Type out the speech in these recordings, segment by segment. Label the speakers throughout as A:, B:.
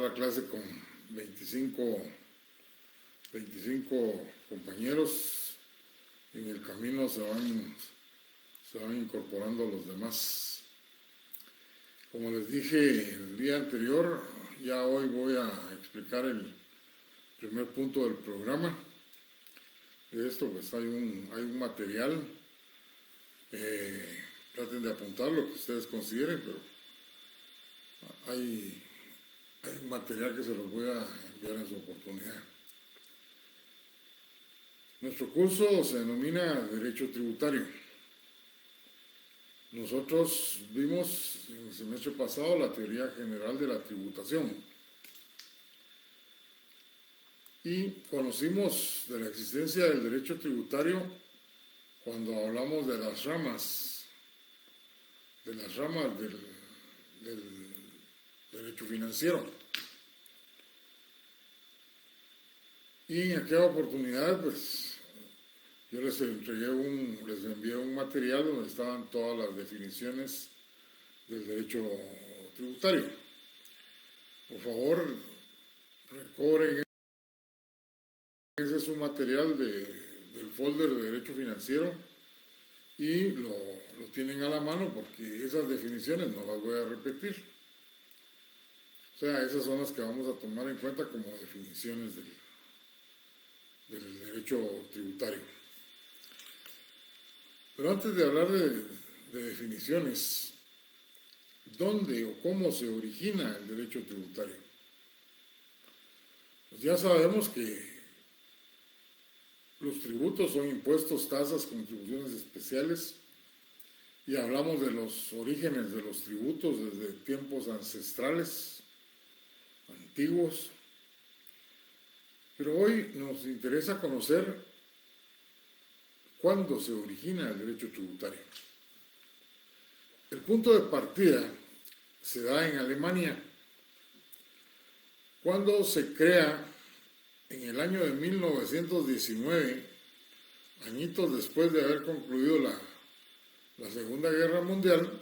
A: la clase con 25 compañeros. En el camino se van incorporando los demás. Como les dije el día anterior, ya hoy voy a explicar el primer punto del programa. De esto pues hay un material. Traten de apuntar lo que ustedes consideren, pero hay un material que se los voy a enviar en su oportunidad. Nuestro curso se denomina Derecho Tributario. Nosotros vimos en el semestre pasado la teoría general de la tributación y conocimos de la existencia del derecho tributario cuando hablamos de las ramas del derecho financiero. Y en aquella oportunidad, pues, yo les envié un material donde estaban todas las definiciones del derecho tributario. Por favor, recobren ese es un material del folder de derecho financiero y lo tienen a la mano porque esas definiciones no las voy a repetir. O sea, esas son las que vamos a tomar en cuenta como definiciones del derecho tributario. Pero antes de hablar de definiciones, ¿dónde o cómo se origina el derecho tributario? Pues ya sabemos que los tributos son impuestos, tasas, contribuciones especiales, y hablamos de los orígenes de los tributos desde tiempos ancestrales, antiguos. Pero hoy nos interesa conocer cuándo se origina el derecho tributario. El punto de partida se da en Alemania, cuando se crea en el año de 1919, añitos después de haber concluido la Segunda Guerra Mundial,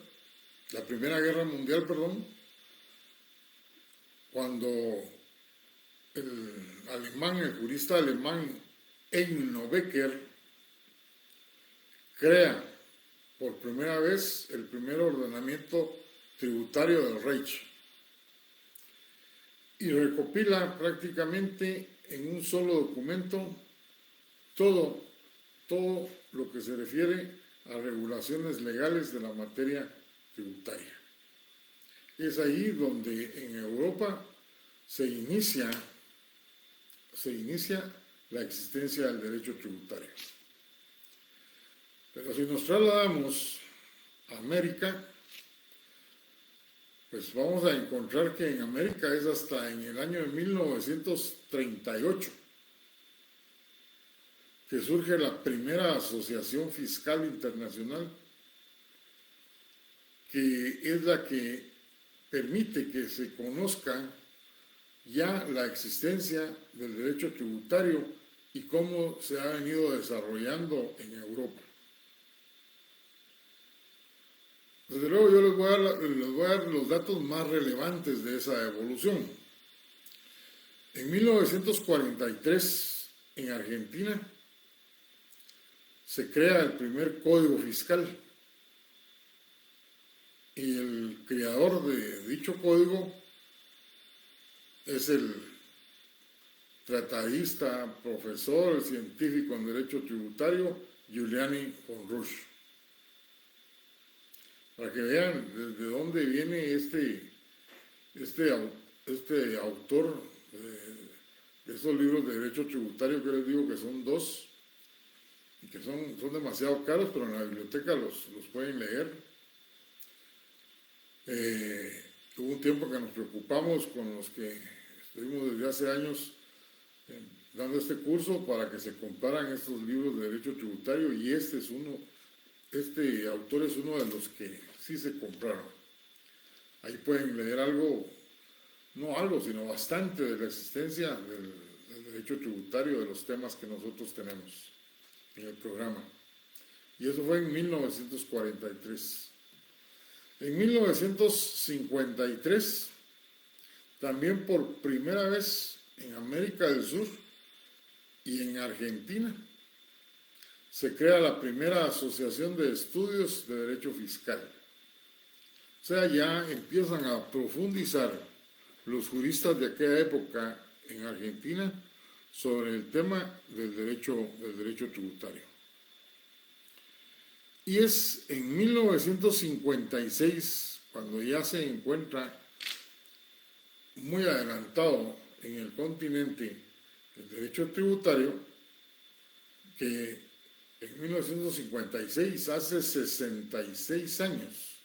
A: la Primera Guerra Mundial, perdón, cuando el jurista alemán Emil Becker crea por primera vez el primer ordenamiento tributario del Reich y recopila prácticamente en un solo documento todo lo que se refiere a regulaciones legales de la materia tributaria. Es ahí donde en Europa se inicia la existencia del derecho tributario. Pero si nos trasladamos a América, pues vamos a encontrar que en América es hasta en el año de 1938 que surge la primera asociación fiscal internacional, que es la que permite que se conozca ya la existencia del derecho tributario y cómo se ha venido desarrollando en Europa. Desde luego yo les voy a dar los datos más relevantes de esa evolución. En 1943, en Argentina, se crea el primer código fiscal y el creador de dicho código es el tratadista, profesor, científico en derecho tributario, Giuliani von Rusch. Para que vean desde dónde viene este autor de estos libros de derecho tributario, que les digo que son dos y que son demasiado caros, pero en la biblioteca los pueden leer. Hubo un tiempo que nos preocupamos con los que estuvimos desde hace años dando este curso para que se compraran estos libros de derecho tributario, y este autor es uno de los que sí se compraron. Ahí pueden leer sino bastante de la existencia del derecho tributario, de los temas que nosotros tenemos en el programa. Y eso fue en 1943. En 1953 también por primera vez en América del Sur y en Argentina se crea la primera asociación de estudios de derecho fiscal. O sea, ya empiezan a profundizar los juristas de aquella época en Argentina sobre el tema del derecho tributario. Y es en 1956 cuando ya se encuentra muy adelantado en el continente el derecho tributario, que en 1956, hace 66 años,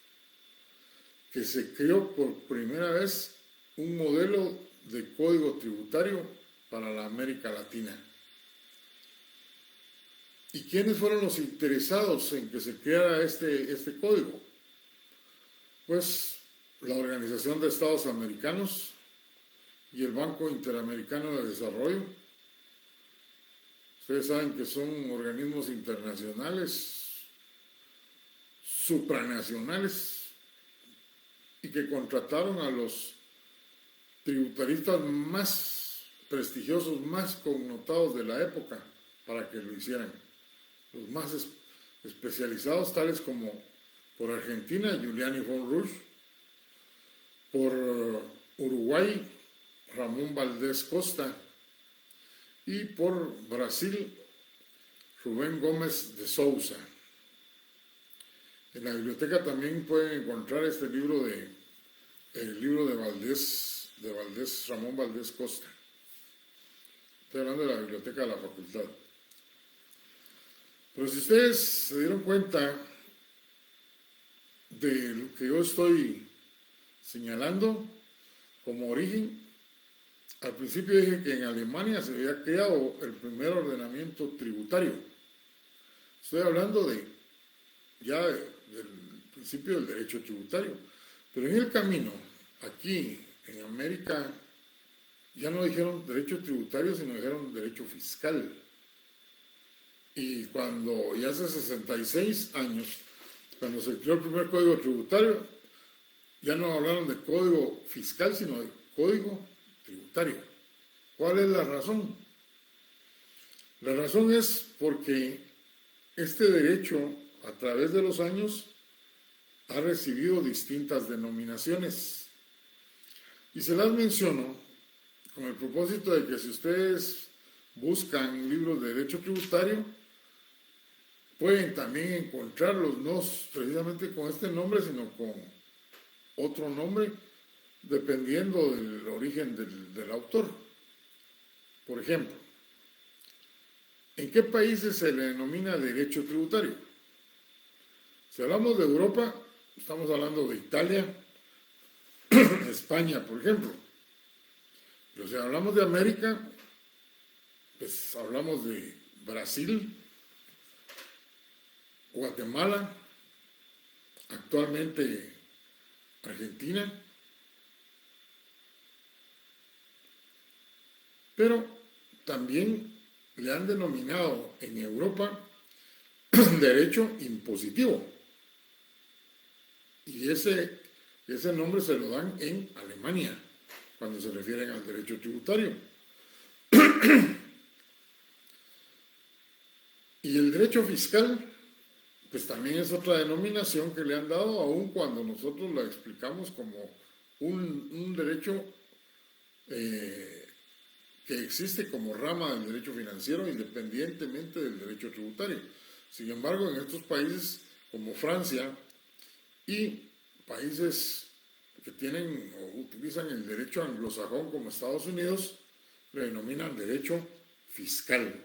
A: que se creó por primera vez un modelo de código tributario para la América Latina. ¿Y quiénes fueron los interesados en que se creara este código? Pues la Organización de Estados Americanos y el Banco Interamericano de Desarrollo. Ustedes saben que son organismos internacionales, supranacionales, y que contrataron a los tributaristas más prestigiosos, más connotados de la época para que lo hicieran. Los más especializados, tales como por Argentina, Giuliani von Rusch, por Uruguay, Ramón Valdés Costa, y por Brasil, Rubén Gómez de Sousa. En la biblioteca también pueden encontrar este libro el libro de Ramón Valdés Costa. Estoy hablando de la biblioteca de la facultad. Pero si ustedes se dieron cuenta de lo que yo estoy señalando como origen, al principio dije que en Alemania se había creado el primer ordenamiento tributario. Estoy hablando del principio del derecho tributario. Pero en el camino, aquí en América, ya no dijeron derecho tributario, sino dijeron derecho fiscal. Y cuando ya hace 66 años, cuando se creó el primer código tributario, ya no hablaron de código fiscal, sino de código tributario. ¿Cuál es la razón? La razón es porque este derecho, a través de los años, ha recibido distintas denominaciones. Y se las menciono con el propósito de que si ustedes buscan libros de derecho tributario, pueden también encontrarlos, no precisamente con este nombre, sino con otro nombre, dependiendo del origen del autor. Por ejemplo, ¿en qué países se le denomina derecho tributario? Si hablamos de Europa, estamos hablando de Italia, España, por ejemplo. Pero si hablamos de América, pues hablamos de Brasil, Guatemala, actualmente Argentina, pero también le han denominado en Europa derecho impositivo. Y ese nombre se lo dan en Alemania, cuando se refieren al derecho tributario. Y el derecho fiscal, pues también es otra denominación que le han dado, aun cuando nosotros la explicamos como un derecho que existe como rama del derecho financiero independientemente del derecho tributario. Sin embargo, en estos países como Francia y países que tienen o utilizan el derecho anglosajón como Estados Unidos, le denominan derecho fiscal.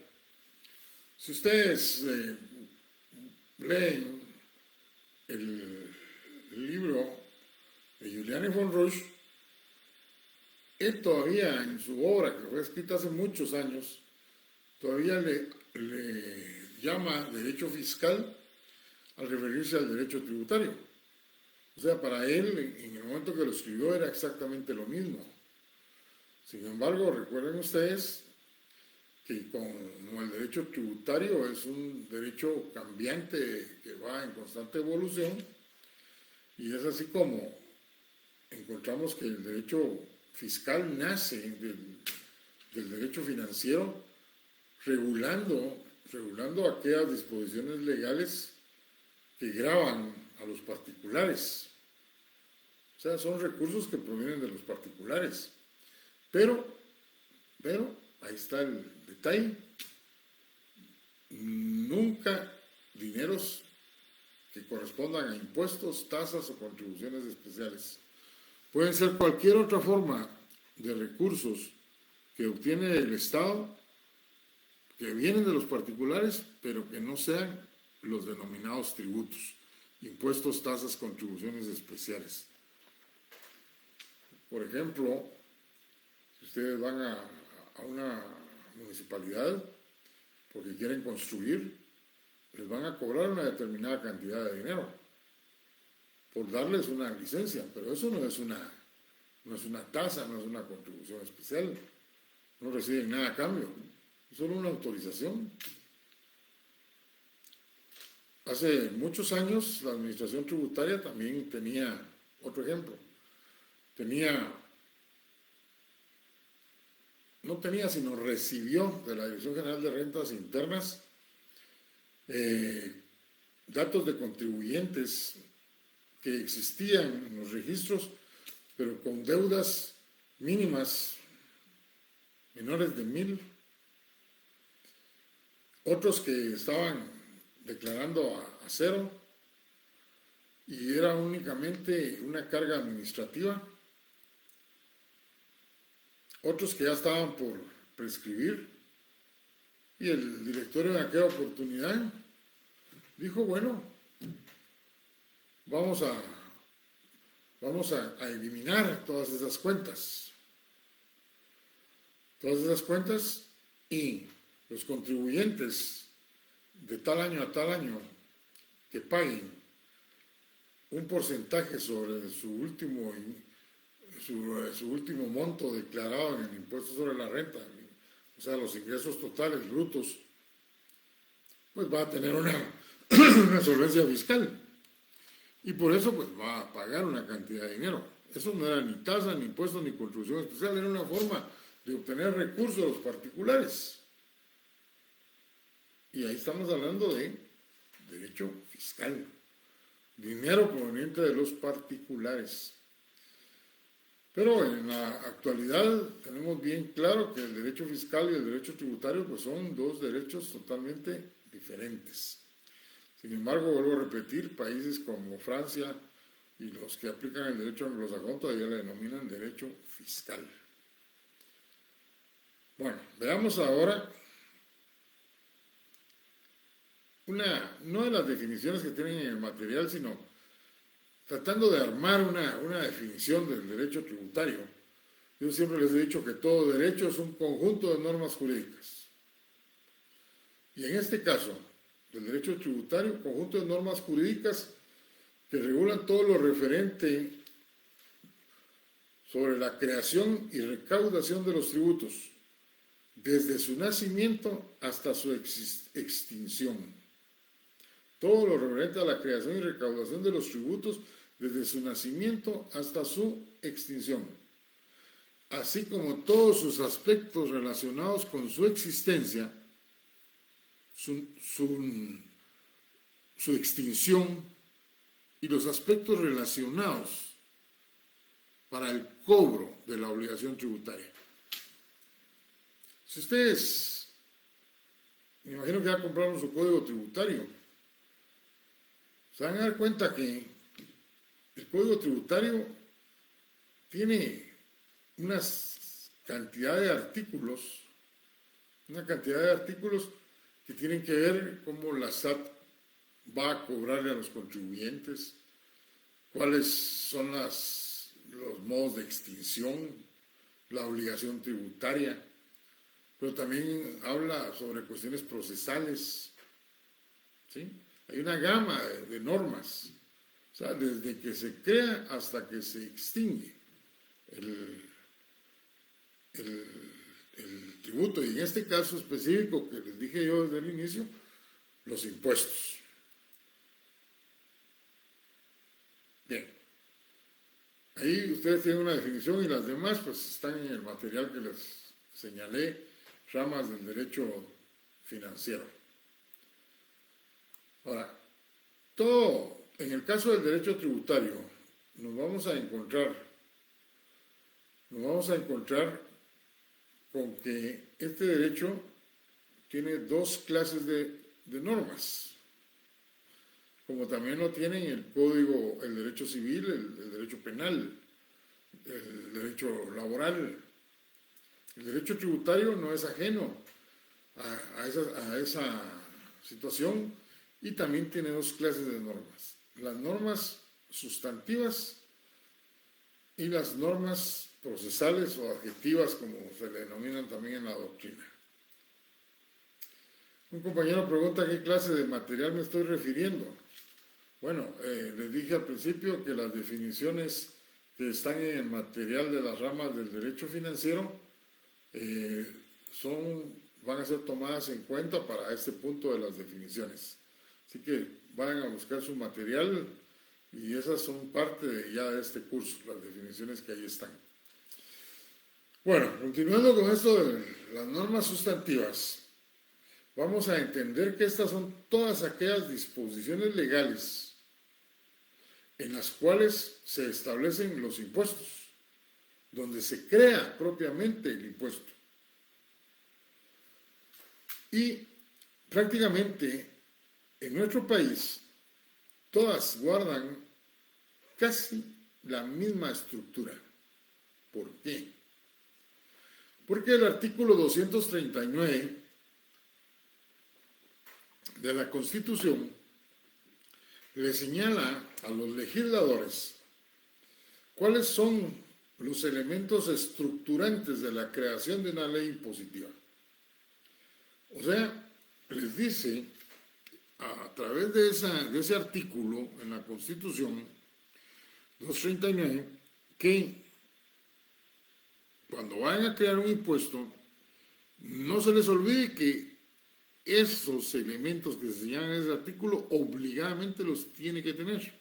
A: Si ustedes leen el libro de Giuliani von Rusch, él todavía en su obra, que fue escrita hace muchos años, todavía le llama derecho fiscal al referirse al derecho tributario. O sea, para él, en el momento que lo escribió, era exactamente lo mismo. Sin embargo, recuerden ustedes que como el derecho tributario es un derecho cambiante que va en constante evolución, y es así como encontramos que el derecho fiscal nace del derecho financiero, regulando aquellas disposiciones legales que gravan a los particulares. O sea, son recursos que provienen de los particulares. Pero, ahí está el detalle, nunca dineros que correspondan a impuestos, tasas o contribuciones especiales. Pueden ser cualquier otra forma de recursos que obtiene el Estado, que vienen de los particulares, pero que no sean los denominados tributos, impuestos, tasas, contribuciones especiales. Por ejemplo, si ustedes van a una municipalidad porque quieren construir, les van a cobrar una determinada cantidad de dinero por darles una licencia, pero eso no es una tasa, no es una contribución especial, no reciben nada a cambio, es solo una autorización. Hace muchos años la administración tributaria también tenía otro ejemplo, sino recibió de la Dirección General de Rentas Internas datos de contribuyentes que existían en los registros, pero con deudas mínimas menores de 1,000. Otros que estaban declarando a cero y era únicamente una carga administrativa. Otros que ya estaban por prescribir, y el directorio en aquella oportunidad dijo, bueno, vamos a eliminar todas esas cuentas, y los contribuyentes de tal año a tal año que paguen un porcentaje sobre su último monto declarado en el impuesto sobre la renta, o sea, los ingresos totales brutos, pues va a tener una solvencia fiscal. Y por eso pues va a pagar una cantidad de dinero. Eso no era ni tasa, ni impuesto, ni contribución especial, era una forma de obtener recursos de los particulares. Y ahí estamos hablando de derecho fiscal, dinero proveniente de los particulares. Pero en la actualidad tenemos bien claro que el derecho fiscal y el derecho tributario pues son dos derechos totalmente diferentes. Sin embargo, vuelvo a repetir, países como Francia y los que aplican el derecho anglosajón todavía le denominan derecho fiscal. Bueno, veamos ahora no de las definiciones que tienen en el material, sino tratando de armar una definición del derecho tributario. Yo siempre les he dicho que todo derecho es un conjunto de normas jurídicas. Y en este caso, del derecho tributario, conjunto de normas jurídicas que regulan todo lo referente sobre la creación y recaudación de los tributos, desde su nacimiento hasta su extinción. Todo lo referente a la creación y recaudación de los tributos, desde su nacimiento hasta su extinción, así como todos sus aspectos relacionados con su existencia, su extinción y los aspectos relacionados para el cobro de la obligación tributaria. Si ustedes, me imagino que ya compraron su código tributario, se van a dar cuenta que el Código Tributario tiene una cantidad de artículos que tienen que ver cómo la SAT va a cobrarle a los contribuyentes, cuáles son los modos de extinción, la obligación tributaria, pero también habla sobre cuestiones procesales, ¿sí? Hay una gama de normas. O sea, desde que se crea hasta que se extingue el tributo, y en este caso específico que les dije yo desde el inicio, los impuestos. Bien, Ahí ustedes tienen una definición y las demás pues están en el material que les señalé, ramas del derecho financiero. Ahora, todo, en el caso del derecho tributario, nos vamos a encontrar con que este derecho tiene dos clases de normas, como también lo tienen el código, el derecho civil, el derecho penal, el derecho laboral. El derecho tributario no es ajeno a esa situación y también tiene dos clases de normas. Las normas sustantivas y las normas procesales o adjetivas, como se le denominan también en la doctrina. Un compañero pregunta a qué clase de material me estoy refiriendo. Bueno, les dije al principio que las definiciones que están en el material de las ramas del derecho financiero van a ser tomadas en cuenta para este punto de las definiciones. Así que vayan a buscar su material y esas son parte ya de este curso, las definiciones que ahí están. Bueno, continuando con esto de las normas sustantivas, vamos a entender que estas son todas aquellas disposiciones legales en las cuales se establecen los impuestos, donde se crea propiamente el impuesto. Y prácticamente en nuestro país todas guardan casi la misma estructura. ¿Por qué? Porque el artículo 239 de la Constitución le señala a los legisladores cuáles son los elementos estructurantes de la creación de una ley impositiva. O sea, les dice a través de ese artículo en la Constitución 239 que cuando vayan a crear un impuesto no se les olvide que esos elementos que se señalan en ese artículo obligadamente los tiene que tener.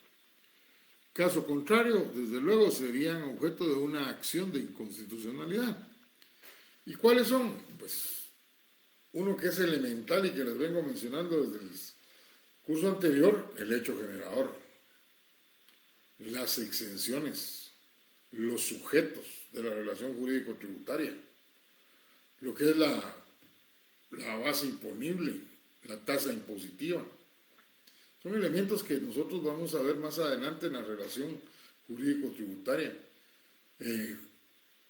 A: Caso contrario, desde luego serían objeto de una acción de inconstitucionalidad. ¿Y cuáles son? Pues uno que es elemental y que les vengo mencionando desde el curso anterior, el hecho generador, las exenciones, los sujetos de la relación jurídico-tributaria, lo que es la base imponible, la tasa impositiva. Son elementos que nosotros vamos a ver más adelante en la relación jurídico-tributaria.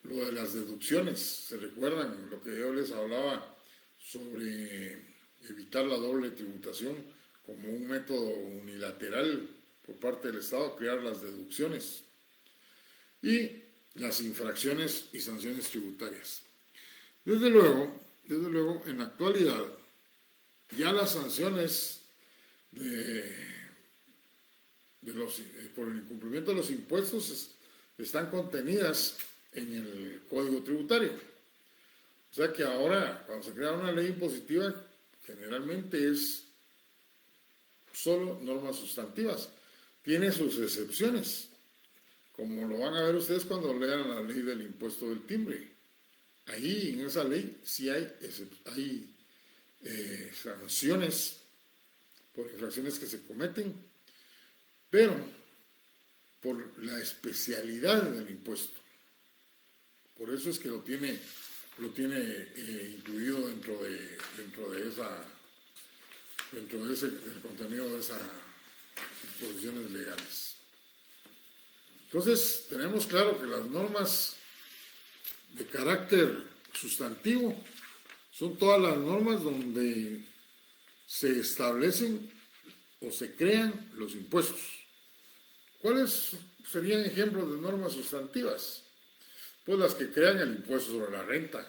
A: Lo de las deducciones, ¿se recuerdan lo que yo les hablaba sobre evitar la doble tributación como un método unilateral por parte del Estado, crear las deducciones? Y las infracciones y sanciones tributarias. Desde luego, en la actualidad, ya las sanciones por el incumplimiento de los impuestos están contenidas en el Código Tributario. O sea que ahora, cuando se crea una ley impositiva, generalmente es solo normas sustantivas. Tiene sus excepciones, como lo van a ver ustedes cuando lean la ley del impuesto del timbre. Ahí, en esa ley, sí hay sanciones por infracciones que se cometen, pero por la especialidad del impuesto. Por eso es que lo tiene incluido dentro del contenido de esas disposiciones legales. Entonces, tenemos claro que las normas de carácter sustantivo son todas las normas donde se establecen o se crean los impuestos. ¿Cuáles serían ejemplos de normas sustantivas? Pues las que crean el impuesto sobre la renta,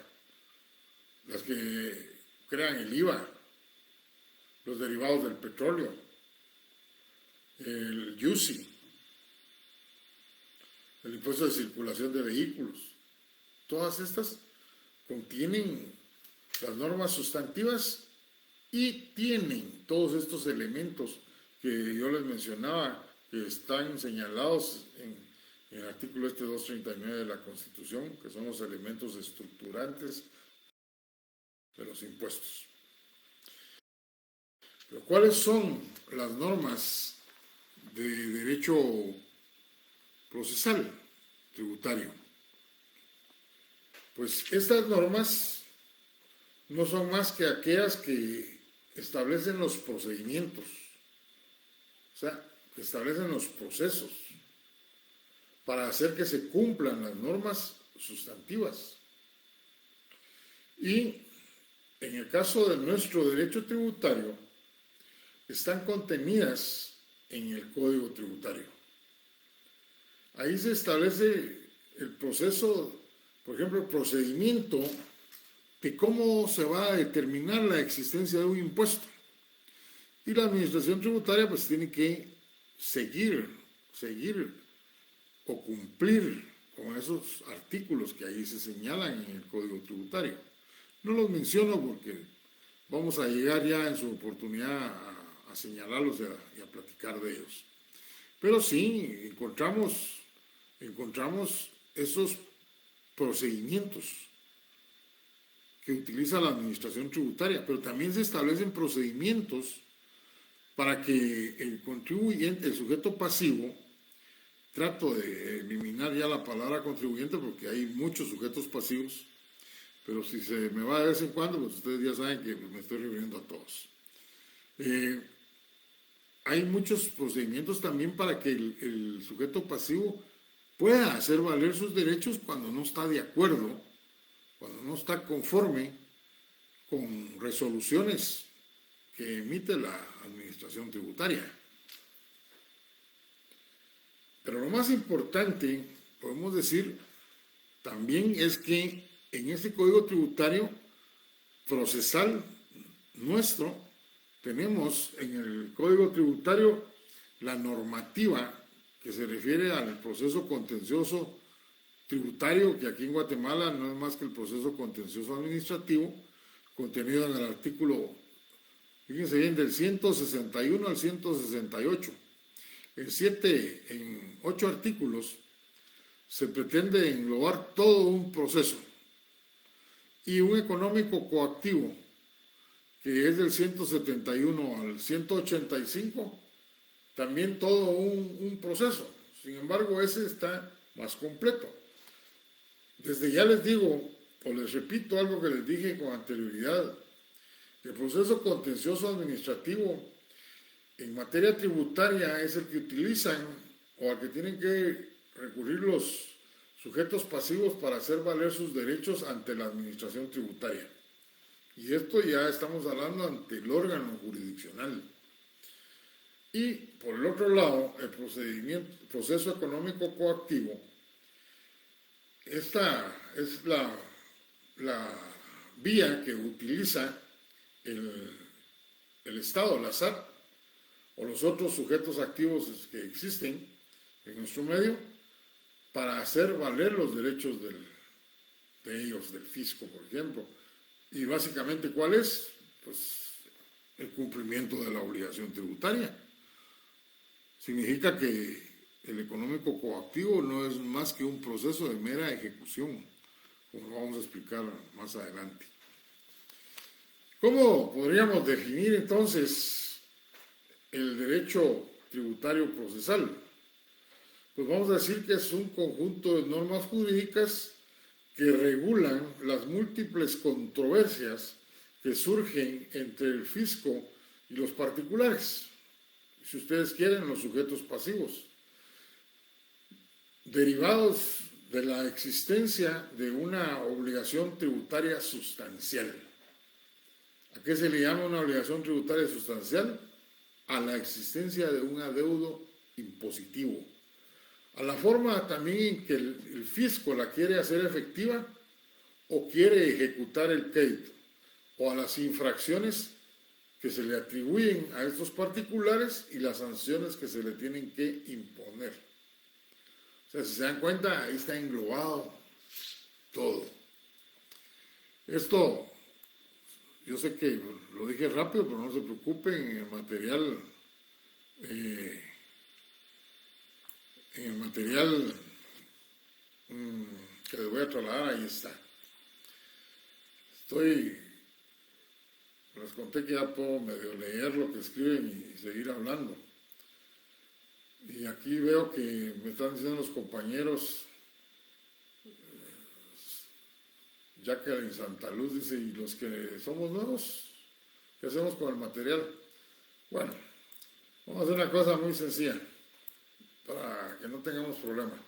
A: las que crean el IVA, los derivados del petróleo, el IUCI, el impuesto de circulación de vehículos. Todas estas contienen las normas sustantivas y tienen todos estos elementos que yo les mencionaba, que están señalados en el artículo 239 de la Constitución, que son los elementos estructurantes de los impuestos. Pero ¿cuáles son las normas de derecho procesal tributario? Pues estas normas no son más que aquellas que establecen los procedimientos, o sea, que establecen los procesos para hacer que se cumplan las normas sustantivas. Y en el caso de nuestro derecho tributario, están contenidas en el Código Tributario. Ahí se establece el proceso, por ejemplo, el procedimiento de cómo se va a determinar la existencia de un impuesto. Y la administración tributaria pues tiene que seguir o cumplir con esos artículos que ahí se señalan en el Código Tributario. No los menciono porque vamos a llegar ya en su oportunidad a señalarlos y a platicar de ellos. Pero sí, encontramos esos procedimientos que utiliza la administración tributaria, pero también se establecen procedimientos para que el contribuyente, el sujeto pasivo, trato de eliminar ya la palabra contribuyente porque hay muchos sujetos pasivos, pero si se me va de vez en cuando, pues ustedes ya saben que me estoy refiriendo a todos. Hay muchos procedimientos también para que el sujeto pasivo pueda hacer valer sus derechos cuando no está de acuerdo, cuando no está conforme con resoluciones que emite la administración tributaria. Pero lo más importante, podemos decir, también es que en este Código Tributario procesal nuestro, tenemos en el Código Tributario la normativa que se refiere al proceso contencioso tributario, que aquí en Guatemala no es más que el proceso contencioso administrativo, contenido en el artículo, fíjense bien, del 161 al 168. En 8 artículos se pretende englobar todo un proceso y un económico coactivo, que es del 171 al 185, también todo un proceso. Sin embargo, ese está más completo. Desde ya les digo, o les repito algo que les dije con anterioridad, el proceso contencioso administrativo en materia tributaria es el que utilizan o al que tienen que recurrir los sujetos pasivos para hacer valer sus derechos ante la administración tributaria. Y esto ya estamos hablando ante el órgano jurisdiccional. Y por el otro lado, el proceso económico coactivo, esta es la vía que utiliza el Estado, la SAT, o los otros sujetos activos que existen en nuestro medio, para hacer valer los derechos de ellos, del fisco, por ejemplo. Y básicamente, ¿cuál es? Pues el cumplimiento de la obligación tributaria. Significa que el económico coactivo no es más que un proceso de mera ejecución, como vamos a explicar más adelante. ¿Cómo podríamos definir entonces el derecho tributario procesal? Pues vamos a decir que es un conjunto de normas jurídicas que regulan las múltiples controversias que surgen entre el fisco y los particulares, si ustedes quieren, los sujetos pasivos, derivados de la existencia de una obligación tributaria sustancial. ¿A qué se le llama una obligación tributaria sustancial? A la existencia de un adeudo impositivo, a la forma también en que el fisco la quiere hacer efectiva o quiere ejecutar el crédito, o a las infracciones que se le atribuyen a estos particulares y las sanciones que se le tienen que imponer. O sea, si se dan cuenta, ahí está englobado todo. Esto, yo sé que lo dije rápido, pero no se preocupen, en el material que les voy a trasladar, ahí está. Les conté que ya puedo medio leer lo que escriben y seguir hablando. Y aquí veo que me están diciendo los compañeros, Jacqueline Santa Luz dice, ¿y los que somos nuevos? ¿Qué hacemos con el material? Bueno, vamos a hacer una cosa muy sencilla, para que no tengamos problema.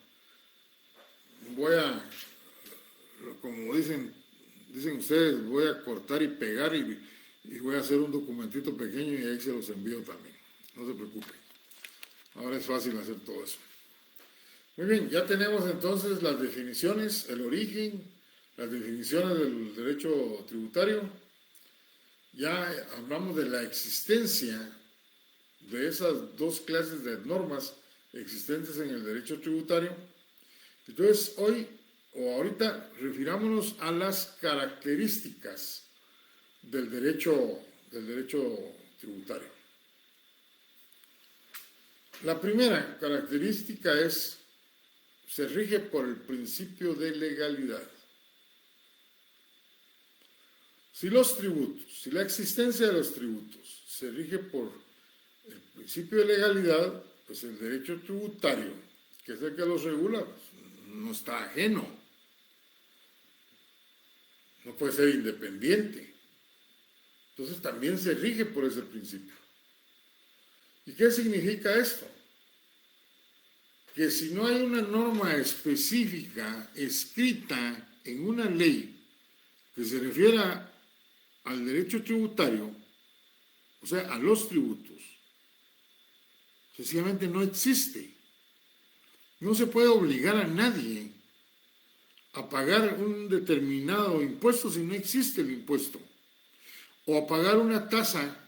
A: Como dicen ustedes, voy a cortar y pegar y voy a hacer un documentito pequeño y ahí se los envío también. No se preocupen. Ahora es fácil hacer todo eso. Muy bien, ya tenemos entonces las definiciones, el origen, las definiciones del derecho tributario. Ya hablamos de la existencia de esas dos clases de normas existentes en el derecho tributario. Entonces, ahorita, refirámonos a las características del derecho tributario. La primera característica se rige por el principio de legalidad. Si la existencia de los tributos se rige por el principio de legalidad, pues el derecho tributario, que es el que los regula, pues, no está ajeno, no puede ser independiente. Entonces también se rige por ese principio. ¿Y qué significa esto? Que si no hay una norma específica escrita en una ley que se refiera al derecho tributario, o sea, a los tributos, sencillamente no existe. No se puede obligar a nadie a pagar un determinado impuesto si no existe el impuesto, o a pagar una tasa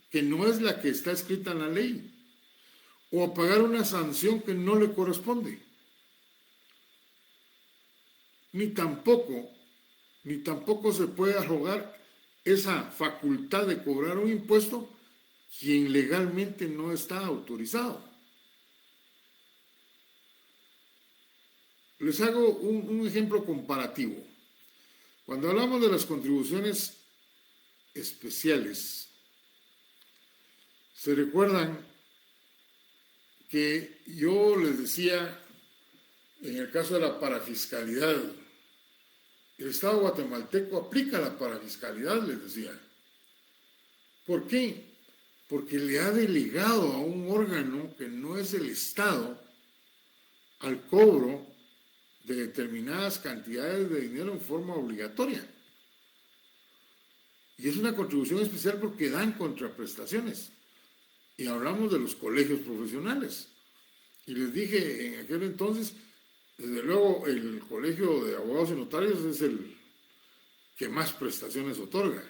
A: que no es la que está escrita en la ley, o a pagar una sanción que no le corresponde. Ni tampoco se puede arrogar esa facultad de cobrar un impuesto quien legalmente no está autorizado. Les hago un ejemplo comparativo. Cuando hablamos de las contribuciones especiales, se recuerdan que yo les decía, en el caso de la parafiscalidad, el Estado guatemalteco aplica la parafiscalidad, les decía. ¿Por qué? Porque le ha delegado a un órgano que no es el Estado al cobro de determinadas cantidades de dinero en forma obligatoria. Y es una contribución especial porque dan contraprestaciones. Y hablamos de los colegios profesionales. Y les dije en aquel entonces, desde luego el Colegio de Abogados y Notarios es el que más prestaciones otorga.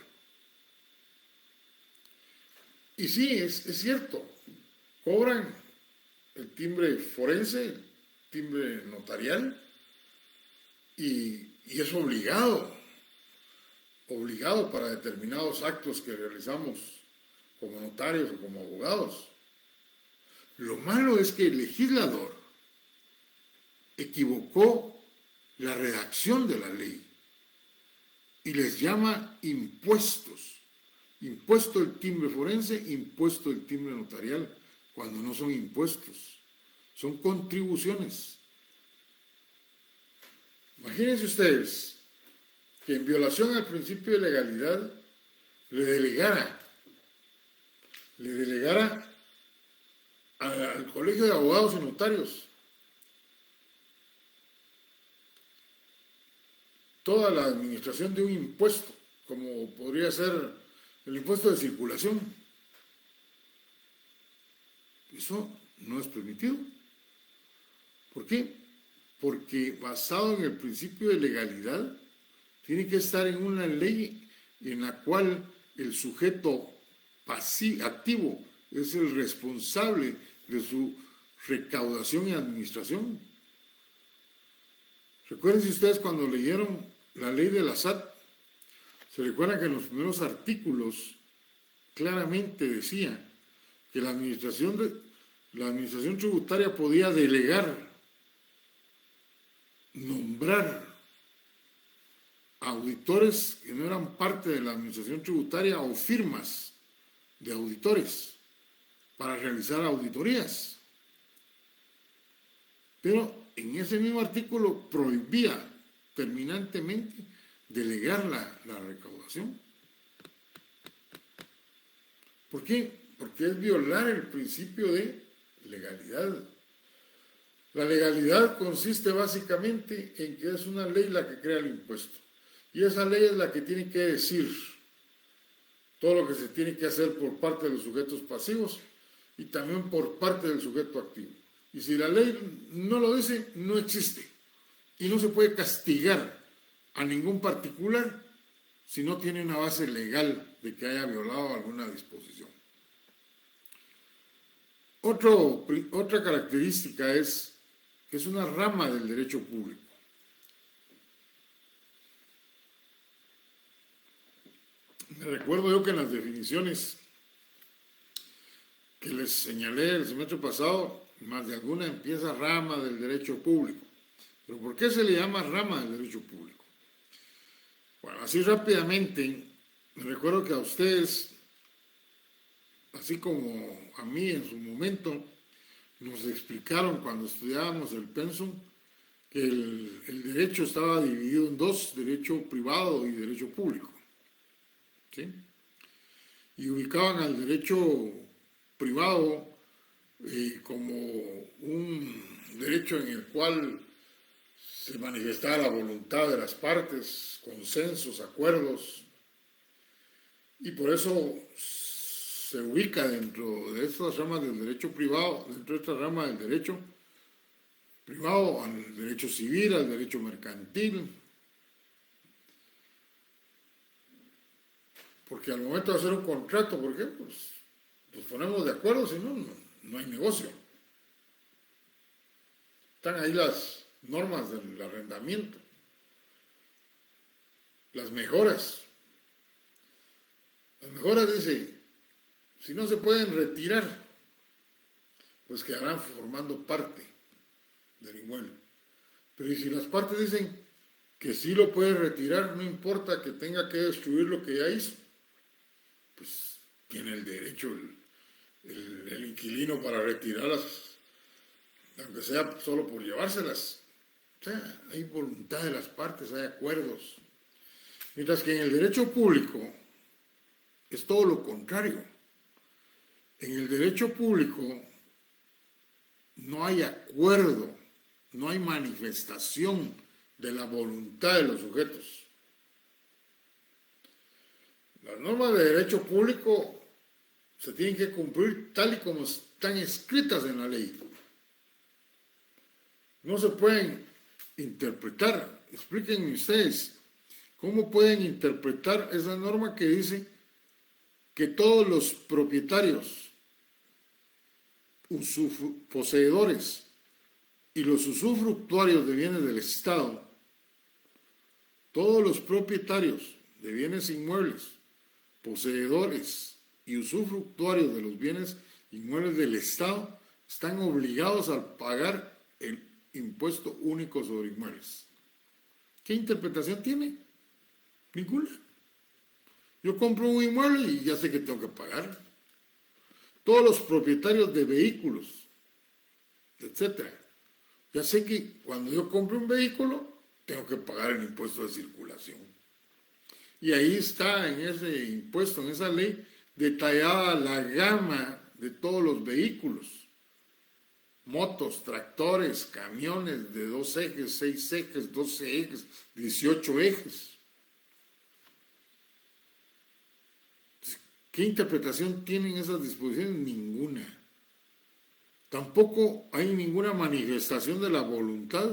A: Y sí, es cierto, cobran el timbre forense, el timbre notarial, y es obligado para determinados actos que realizamos como notarios o como abogados. Lo malo es que el legislador equivocó la redacción de la ley y les llama impuestos. Impuesto el timbre forense, impuesto el timbre notarial, cuando no son impuestos, son contribuciones. Imagínense ustedes que en violación al principio de legalidad le delegara al Colegio de Abogados y Notarios toda la administración de un impuesto, como podría ser el impuesto de circulación. Eso no es permitido. ¿Por qué? Porque basado en el principio de legalidad, tiene que estar en una ley en la cual el sujeto activo es el responsable de su recaudación y administración. Recuerden ustedes cuando leyeron la ley de la SAT, se recuerdan que en los primeros artículos claramente decía que la administración tributaria podía delegar nombrar auditores que no eran parte de la administración tributaria o firmas de auditores para realizar auditorías. Pero en ese mismo artículo prohibía terminantemente delegar la recaudación. ¿Por qué? Porque es violar el principio de legalidad. La legalidad consiste básicamente en que es una ley la que crea el impuesto. Y esa ley es la que tiene que decir todo lo que se tiene que hacer por parte de los sujetos pasivos y también por parte del sujeto activo. Y si la ley no lo dice, no existe. Y no se puede castigar a ningún particular si no tiene una base legal de que haya violado alguna disposición. Otra característica es que es una rama del derecho público. Me recuerdo yo que en las definiciones que les señalé el semestre pasado, más de alguna empieza rama del derecho público. ¿Pero por qué se le llama rama del derecho público? Bueno, así rápidamente, me recuerdo que a ustedes, así como a mí en su momento, nos explicaron cuando estudiábamos el pensum que el derecho estaba dividido en dos, derecho privado y derecho público. ¿Sí? Y ubicaban al derecho privado como un derecho en el cual se manifestaba la voluntad de las partes, consensos, acuerdos, y por eso se ubica dentro de estas ramas del derecho privado, dentro de esta rama del derecho privado, al derecho civil, al derecho mercantil, porque al momento de hacer un contrato, ¿por qué? Pues ponemos de acuerdo, si no, no hay negocio. Están ahí las normas del arrendamiento, las mejoras. Las mejoras dice, si no se pueden retirar, pues quedarán formando parte del inmueble. Pero ¿y si las partes dicen que sí lo puede retirar, no importa que tenga que destruir lo que ya hizo? Pues tiene el derecho el inquilino para retirarlas, aunque sea solo por llevárselas. O sea, hay voluntad de las partes, hay acuerdos. Mientras que en el derecho público es todo lo contrario. En el derecho público no hay acuerdo, no hay manifestación de la voluntad de los sujetos. Las normas de derecho público se tienen que cumplir tal y como están escritas en la ley. No se pueden interpretar. Explíquenme ustedes, ¿cómo pueden interpretar esa norma que dice que todos los propietarios, poseedores y los usufructuarios de bienes del Estado, todos los propietarios de bienes inmuebles, poseedores y usufructuarios de los bienes inmuebles del Estado están obligados a pagar el impuesto único sobre inmuebles? ¿Qué interpretación tiene? Ninguna. Yo compro un inmueble y ya sé que tengo que pagar. Todos los propietarios de vehículos, etcétera, ya sé que cuando yo compro un vehículo tengo que pagar el impuesto de circulación. Y ahí está en ese impuesto, en esa ley, detallada la gama de todos los vehículos. Motos, tractores, camiones de 2 ejes, 6 ejes, 12 ejes, 18 ejes. ¿Qué interpretación tienen esas disposiciones? Ninguna. Tampoco hay ninguna manifestación de la voluntad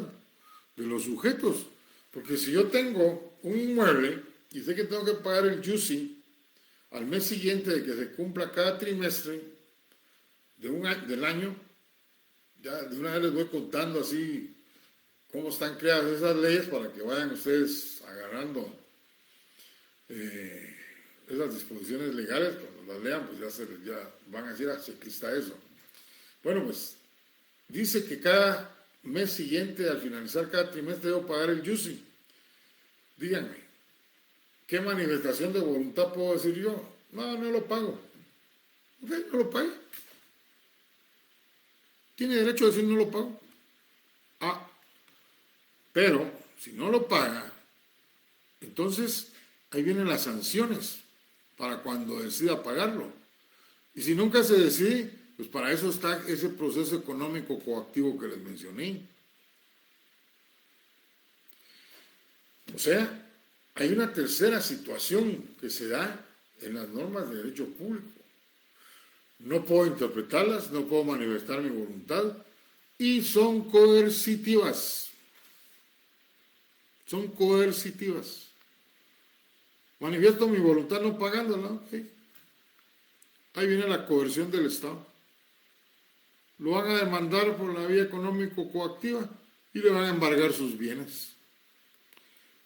A: de los sujetos. Porque si yo tengo un inmueble y sé que tengo que pagar el JUSI al mes siguiente de que se cumpla cada trimestre del año, ya de una vez les voy contando así cómo están creadas esas leyes para que vayan ustedes agarrando esas disposiciones legales. Cuando las lean, pues ya van a decir, aquí está eso. Bueno, pues dice que cada mes siguiente, al finalizar cada trimestre, debo pagar el YUSI. Díganme, ¿qué manifestación de voluntad puedo decir yo? No, no lo pago. Ok, no lo pague. Tiene derecho a decir no lo pago. Ah, pero si no lo paga, entonces ahí vienen las sanciones para cuando decida pagarlo. Y si nunca se decide, pues para eso está ese proceso económico coactivo que les mencioné. O sea, hay una tercera situación que se da en las normas de derecho público. No puedo interpretarlas, no puedo manifestar mi voluntad y son coercitivas. Son coercitivas. Manifiesto mi voluntad no pagándola. ¿Okay? Ahí viene la coerción del Estado. Lo van a demandar por la vía económico-coactiva y le van a embargar sus bienes.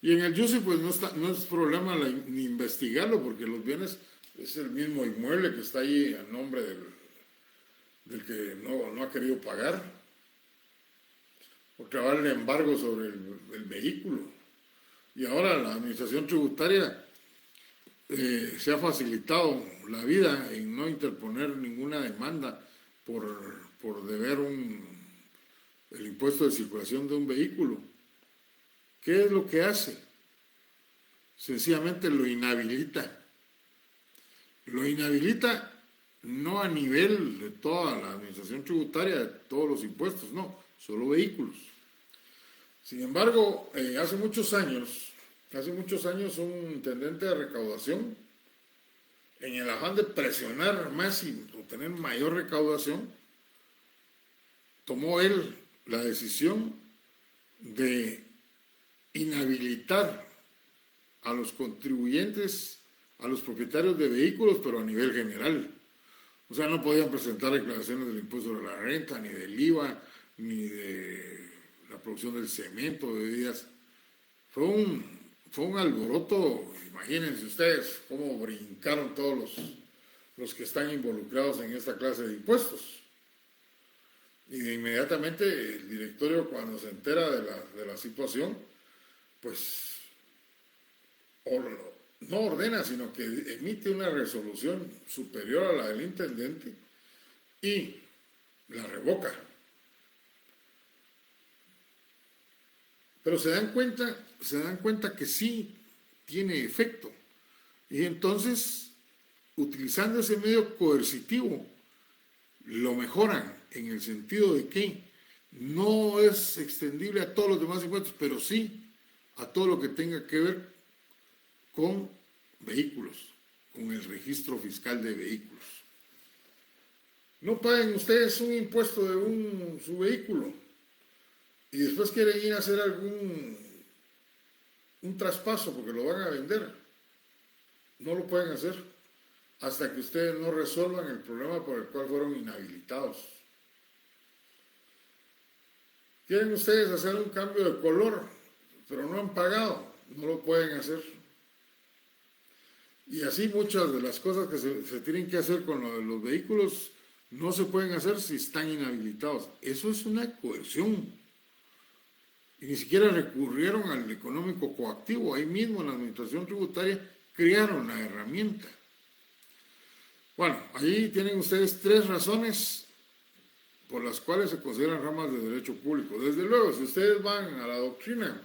A: Y en el YUSI pues no es problema ni investigarlo porque los bienes es el mismo inmueble que está ahí a nombre del que no ha querido pagar. Porque va el embargo sobre el vehículo. Y ahora la administración tributaria se ha facilitado la vida en no interponer ninguna demanda por deber el impuesto de circulación de un vehículo. ¿Qué es lo que hace? Sencillamente lo inhabilita. Lo inhabilita no a nivel de toda la administración tributaria, de todos los impuestos, no, solo vehículos. Sin embargo, hace muchos años, un intendente de recaudación, en el afán de presionar más y obtener mayor recaudación, tomó él la decisión de inhabilitar a los contribuyentes, a los propietarios de vehículos, pero a nivel general. O sea, no podían presentar declaraciones del impuesto sobre la renta, ni del IVA, ni de la producción del cemento, de bebidas. Fue un alboroto, imagínense ustedes cómo brincaron todos los que están involucrados en esta clase de impuestos. Y de inmediatamente el directorio, cuando se entera de la situación, pues no ordena, sino que emite una resolución superior a la del intendente y la revoca. Pero se dan cuenta que sí tiene efecto. Y entonces, utilizando ese medio coercitivo, lo mejoran en el sentido de que no es extendible a todos los demás impuestos, pero sí a todo lo que tenga que ver con vehículos, con el registro fiscal de vehículos. No paguen ustedes un impuesto de su vehículo y después quieren ir a hacer un traspaso porque lo van a vender. No lo pueden hacer hasta que ustedes no resuelvan el problema por el cual fueron inhabilitados. Quieren ustedes hacer un cambio de color, pero no han pagado, no lo pueden hacer. Y así muchas de las cosas que se tienen que hacer con los vehículos no se pueden hacer si están inhabilitados. Eso es una coerción. Y ni siquiera recurrieron al económico coactivo. Ahí mismo en la administración tributaria crearon la herramienta. Bueno, ahí tienen ustedes 3 razones por las cuales se consideran ramas de derecho público. Desde luego, si ustedes van a la doctrina,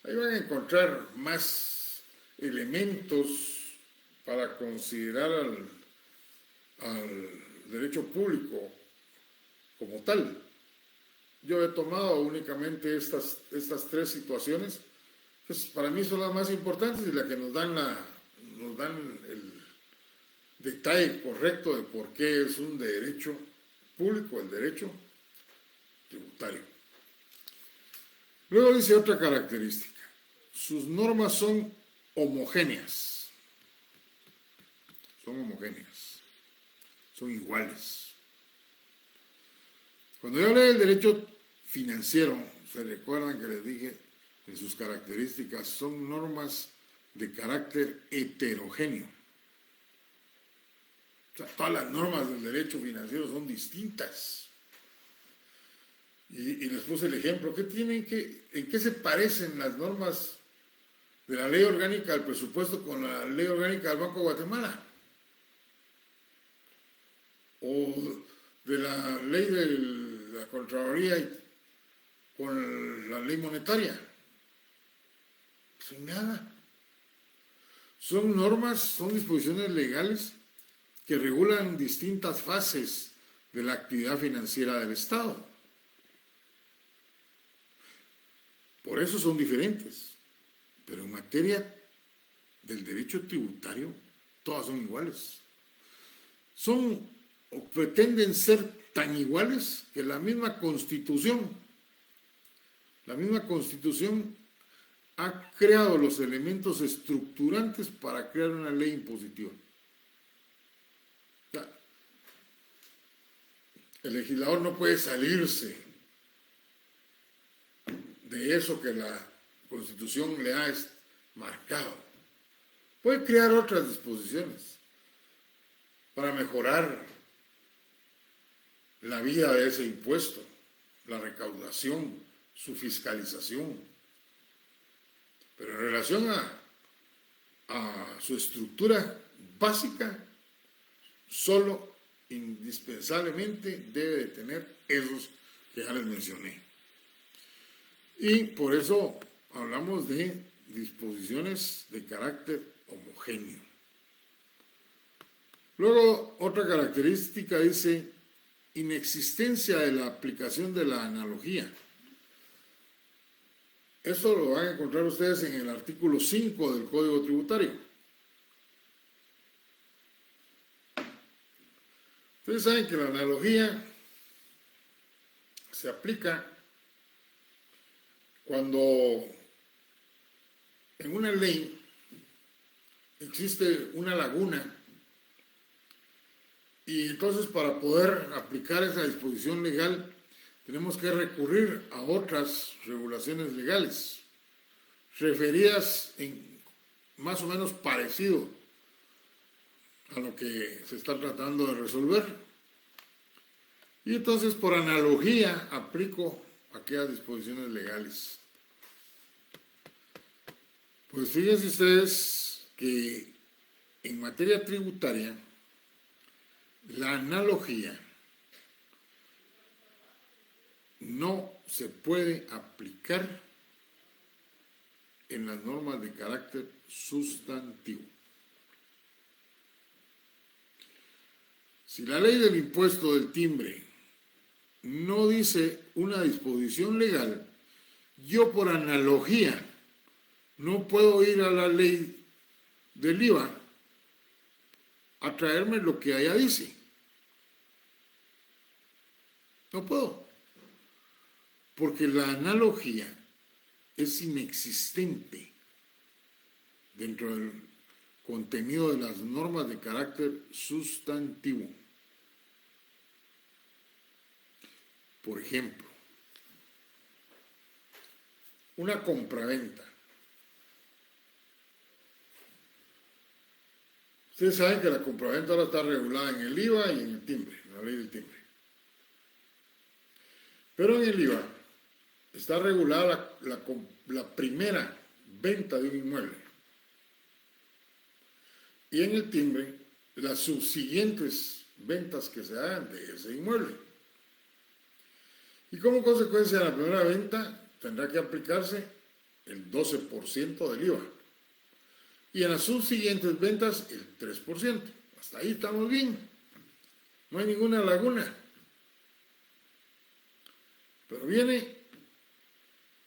A: ahí van a encontrar más elementos para considerar al derecho público como tal. Yo he tomado únicamente estas 3 situaciones, que para mí son las más importantes y las que nos dan el detalle correcto de por qué es un derecho público, el derecho tributario. Luego dice otra característica: sus normas son homogéneas. Son homogéneas, son iguales. Cuando yo hablé del derecho financiero, se recuerdan que les dije en sus características, son normas de carácter heterogéneo. O sea, todas las normas del derecho financiero son distintas. Y les puse el ejemplo. ¿En qué se parecen las normas de la ley orgánica del presupuesto con la ley orgánica del Banco de Guatemala? O de la ley de la Contraloría con la ley monetaria. Sin nada. Son normas, son disposiciones legales que regulan distintas fases de la actividad financiera del Estado. Por eso son diferentes. Pero en materia del derecho tributario, todas son iguales. Son o pretenden ser tan iguales que la misma Constitución ha creado los elementos estructurantes para crear una ley impositiva. O sea, el legislador no puede salirse de eso que la Constitución le ha marcado. Puede crear otras disposiciones para mejorar la vida de ese impuesto, la recaudación, su fiscalización. Pero en relación a su estructura básica, solo indispensablemente debe de tener esos que ya les mencioné. Y por eso hablamos de disposiciones de carácter homogéneo. Luego, otra característica dice inexistencia de la aplicación de la analogía. Esto lo van a encontrar ustedes en el artículo 5 del Código Tributario. Ustedes saben que la analogía se aplica cuando en una ley existe una laguna y entonces para poder aplicar esa disposición legal tenemos que recurrir a otras regulaciones legales referidas en más o menos parecido a lo que se está tratando de resolver. Y entonces por analogía aplico aquellas disposiciones legales. Pues fíjense ustedes que en materia tributaria la analogía no se puede aplicar en las normas de carácter sustantivo. Si la ley del impuesto del timbre no dice una disposición legal, yo por analogía no puedo ir a la ley del IVA a traerme lo que allá dice. No puedo, porque la analogía es inexistente dentro del contenido de las normas de carácter sustantivo. Por ejemplo, una compraventa. Ustedes saben que la compraventa ahora está regulada en el IVA y en el timbre, en la ley del timbre. Pero en el IVA está regulada la primera venta de un inmueble. Y en el timbre, las subsiguientes ventas que se hagan de ese inmueble. Y como consecuencia de la primera venta, tendrá que aplicarse el 12% del IVA. Y en las subsiguientes ventas, el 3%. Hasta ahí estamos bien. No hay ninguna laguna. Pero viene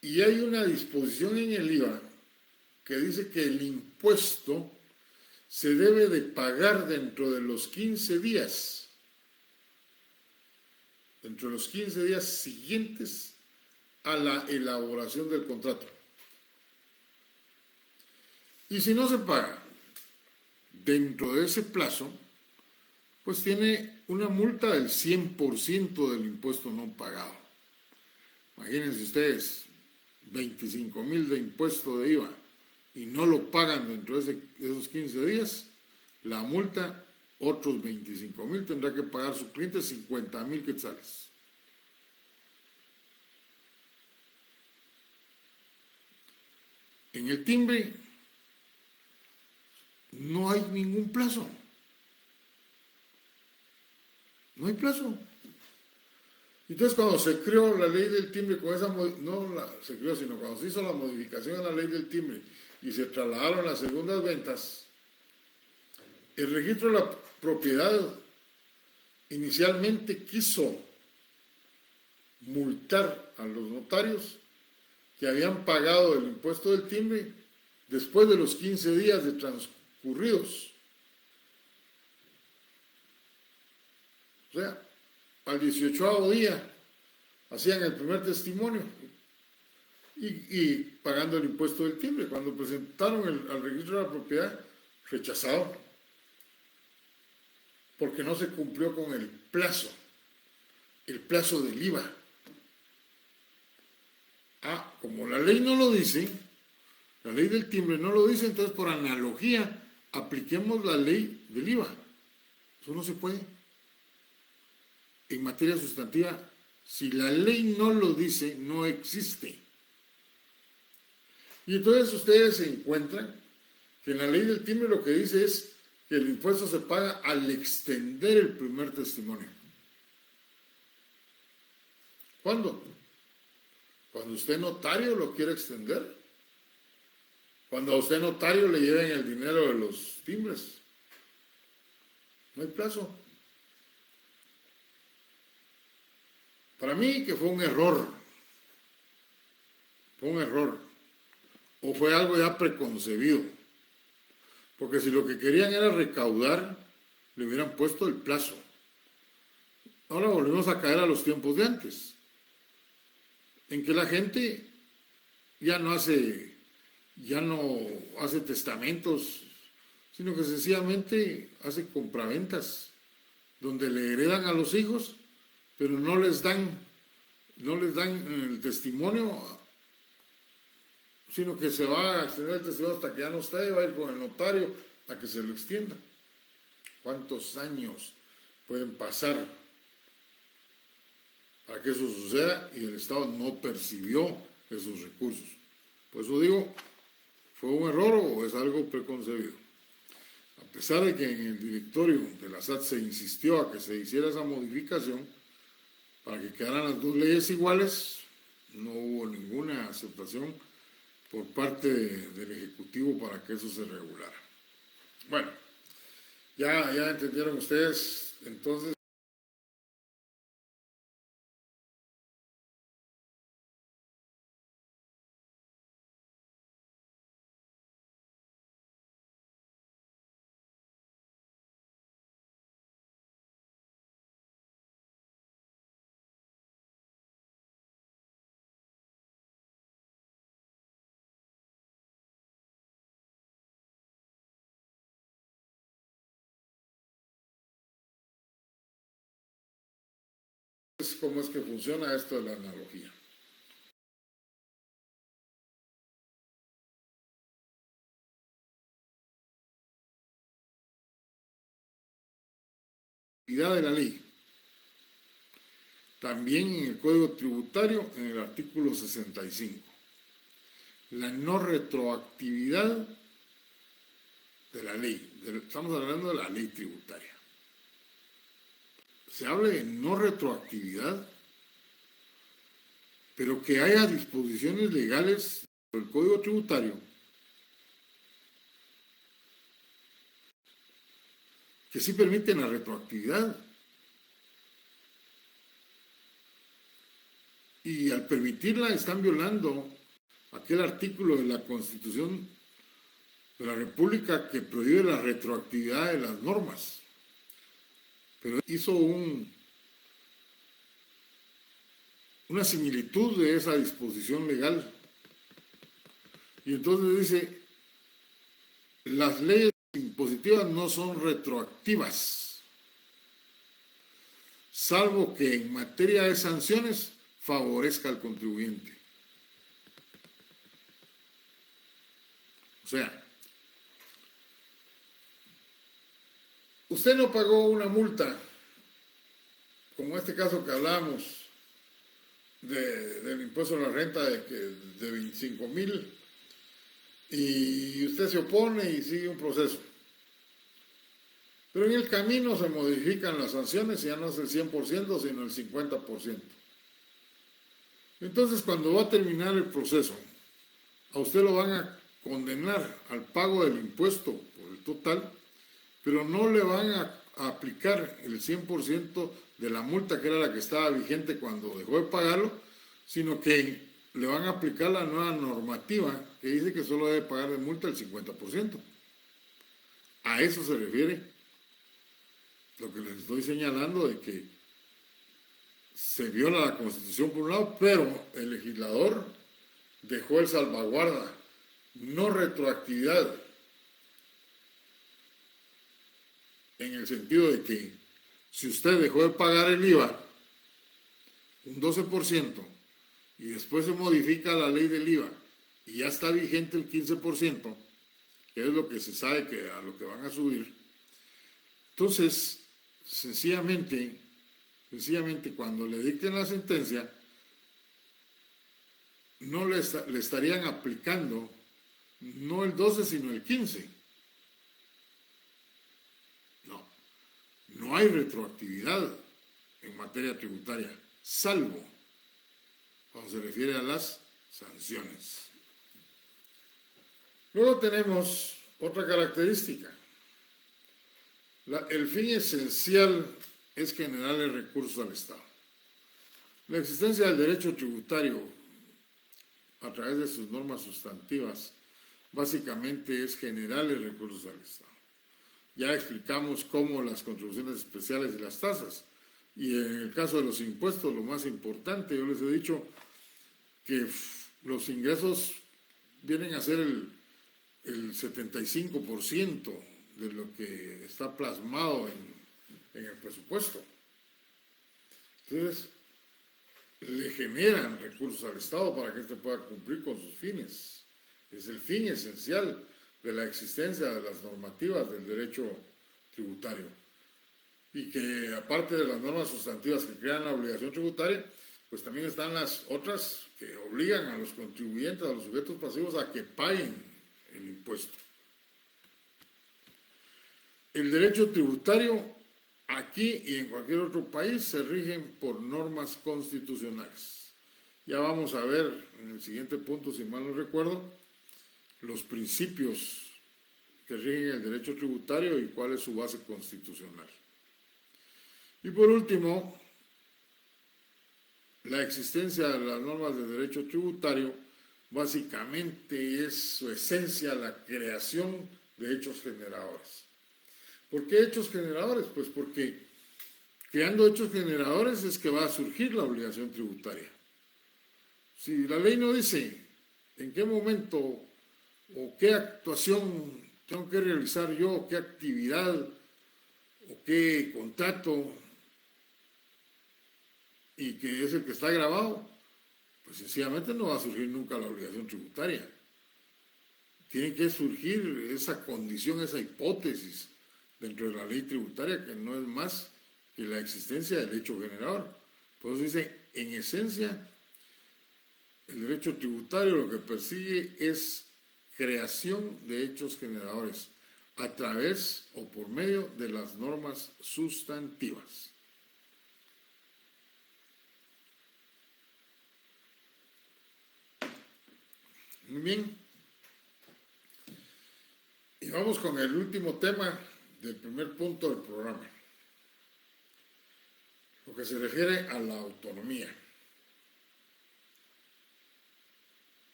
A: y hay una disposición en el IVA que dice que el impuesto se debe de pagar dentro de los 15 días. Dentro de los 15 días siguientes a la elaboración del contrato. Y si no se paga dentro de ese plazo, pues tiene una multa del 100% del impuesto no pagado. Imagínense ustedes, 25,000 de impuesto de IVA y no lo pagan dentro de esos 15 días, la multa, otros 25,000, tendrá que pagar su cliente 50,000 quetzales. En el timbre no hay ningún plazo. No hay plazo. Entonces, cuando se creó la ley del timbre, con esa se creó, sino cuando se hizo la modificación a la ley del timbre y se trasladaron las segundas ventas, el registro de la propiedad inicialmente quiso multar a los notarios que habían pagado el impuesto del timbre después de los 15 días de transcurridos. O sea, al 18º día hacían el primer testimonio y pagando el impuesto del timbre. Cuando presentaron al registro de la propiedad, rechazado, porque no se cumplió con el plazo del IVA. Como la ley no lo dice, la ley del timbre no lo dice, entonces por analogía apliquemos la ley del IVA. Eso no se puede. En materia sustantiva, si la ley no lo dice, no existe. Y entonces ustedes se encuentran que en la ley del timbre lo que dice es que el impuesto se paga al extender el primer testimonio. ¿Cuándo? Cuando usted notario lo quiere extender. Cuando a usted notario le lleven el dinero de los timbres. No hay plazo. Para mí que fue un error. Fue un error. O fue algo ya preconcebido. Porque si lo que querían era recaudar, le hubieran puesto el plazo. Ahora volvemos a caer a los tiempos de antes, en que la gente ya no hace testamentos, sino que sencillamente hace compraventas, donde le heredan a los hijos, pero no les dan el testimonio, sino que se va a extender el testimonio hasta que ya no está y va a ir con el notario a que se lo extienda. ¿Cuántos años pueden pasar para que eso suceda y el Estado no percibió esos recursos? Por eso digo, ¿fue un error o es algo preconcebido? A pesar de que en el directorio de la SAT se insistió a que se hiciera esa modificación para que quedaran las dos leyes iguales, no hubo ninguna aceptación por parte del Ejecutivo para que eso se regulara. Bueno, ya entendieron ustedes, entonces. ¿Cómo es que funciona esto de la analogía? De la ley. También en el Código Tributario, en el artículo 65. La no retroactividad de la ley. Estamos hablando de la ley tributaria. Se habla de no retroactividad, pero que haya disposiciones legales del Código Tributario que sí permiten la retroactividad. Y al permitirla están violando aquel artículo de la Constitución de la República que prohíbe la retroactividad de las normas. Pero hizo una similitud de esa disposición legal. Y entonces dice, las leyes impositivas no son retroactivas, salvo que en materia de sanciones favorezca al contribuyente. O sea, usted no pagó una multa, como este caso que hablamos, del impuesto a la renta de 25,000, y usted se opone y sigue un proceso. Pero en el camino se modifican las sanciones y ya no es el 100%, sino el 50%. Entonces, cuando va a terminar el proceso, a usted lo van a condenar al pago del impuesto por el total, pero no le van a aplicar el 100% de la multa que era la que estaba vigente cuando dejó de pagarlo, sino que le van a aplicar la nueva normativa que dice que solo debe pagar de multa el 50%. A eso se refiere lo que les estoy señalando de que se viola la Constitución por un lado, pero el legislador dejó el salvaguarda, no retroactividad, en el sentido de que si usted dejó de pagar el IVA, un 12%, y después se modifica la ley del IVA, y ya está vigente el 15%, que es lo que se sabe que a lo que van a subir, entonces, sencillamente, cuando le dicten la sentencia, no le estarían aplicando no el 12, sino el 15. No hay retroactividad en materia tributaria, salvo cuando se refiere a las sanciones. Luego tenemos otra característica. El fin esencial es generarle recursos al Estado. La existencia del derecho tributario a través de sus normas sustantivas básicamente es generarle recursos al Estado. Ya explicamos cómo las contribuciones especiales y las tasas. Y en el caso de los impuestos, lo más importante, yo les he dicho que los ingresos vienen a ser el 75% de lo que está plasmado en el presupuesto. Entonces, le generan recursos al Estado para que éste pueda cumplir con sus fines. Es el fin esencial de la existencia de las normativas del derecho tributario. Y que aparte de las normas sustantivas que crean la obligación tributaria, pues también están las otras que obligan a los contribuyentes, a los sujetos pasivos, a que paguen el impuesto. El derecho tributario aquí y en cualquier otro país se rigen por normas constitucionales. Ya vamos a ver en el siguiente punto, si mal no recuerdo, los principios que rigen el derecho tributario y cuál es su base constitucional. Y por último, la existencia de las normas de derecho tributario básicamente es su esencia la creación de hechos generadores. ¿Por qué hechos generadores? Pues porque creando hechos generadores es que va a surgir la obligación tributaria. Si la ley no dice en qué momento o qué actuación tengo que realizar yo, qué actividad o qué contrato, y que es el que está grabado, pues sencillamente no va a surgir nunca la obligación tributaria. Tiene que surgir esa condición, esa hipótesis dentro de la ley tributaria, que no es más que la existencia del hecho generador. Por eso dice, en esencia, el derecho tributario lo que persigue es creación de hechos generadores a través o por medio de las normas sustantivas. Muy bien. Y vamos con el último tema del primer punto del programa. Lo que se refiere a la autonomía.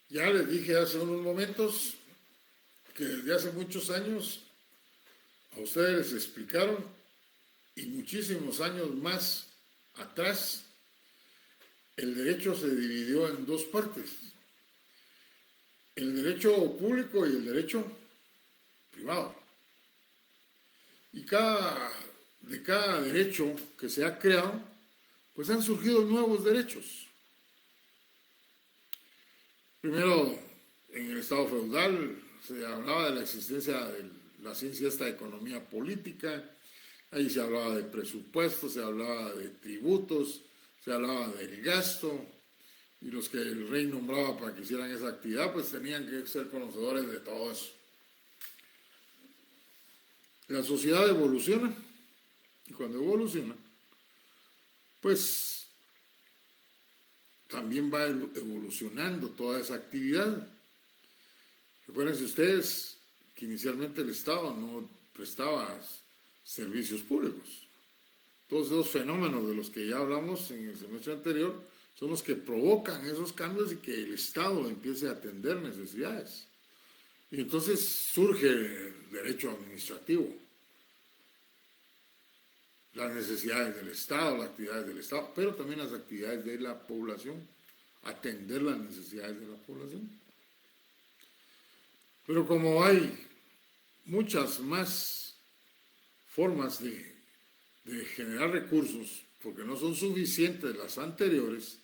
A: Ya les dije hace unos momentos que desde hace muchos años a ustedes les explicaron, y muchísimos años más atrás, el derecho se dividió en dos partes: el derecho público y el derecho privado. Y de cada derecho que se ha creado, pues han surgido nuevos derechos. Primero, en el Estado feudal se hablaba de la existencia de la ciencia esta de economía política, ahí se hablaba de presupuestos, se hablaba de tributos, se hablaba del gasto, y los que el rey nombraba para que hicieran esa actividad, pues tenían que ser conocedores de todo eso. La sociedad evoluciona, y cuando evoluciona, pues también va evolucionando toda esa actividad. Recuerden ustedes que inicialmente el Estado no prestaba servicios públicos. Todos esos fenómenos de los que ya hablamos en el semestre anterior son los que provocan esos cambios y que el Estado empiece a atender necesidades. Y entonces surge el derecho administrativo, las necesidades del Estado, las actividades del Estado, pero también las actividades de la población, atender las necesidades de la población. Pero como hay muchas más formas de generar recursos, porque no son suficientes las anteriores,